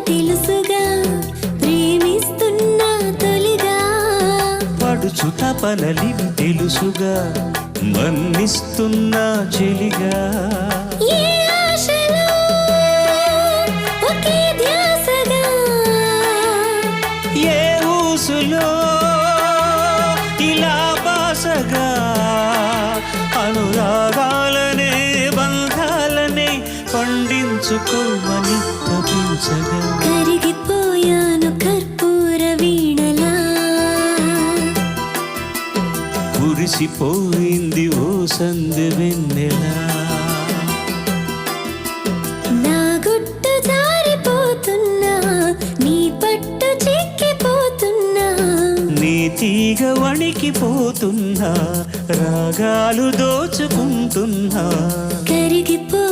తెలుసుగా ప్రేమిస్తున్నా తొలిగా పడుచు తపనలివి తెలుసుగా మన్నిస్తున్నా చెలిగా ఏ ఆశలో ఒకే ధ్యాసగా ఏ ఊసులో ఇలా బాసగా అనురాగాలనే బంధాలనే పండించుకోమని తపించగా కరిగిపోయాను కర్పూర వీణలా కురిసిపోయింది ఓ సందె వెన్నెలా నా గుట్టు జారిపోతున్నా నీ పట్టు చిక్కిపోతున్నా నీ తీగ వణికిపోతున్నా రాగాలు దోచుకుంటున్నా కరిగిపో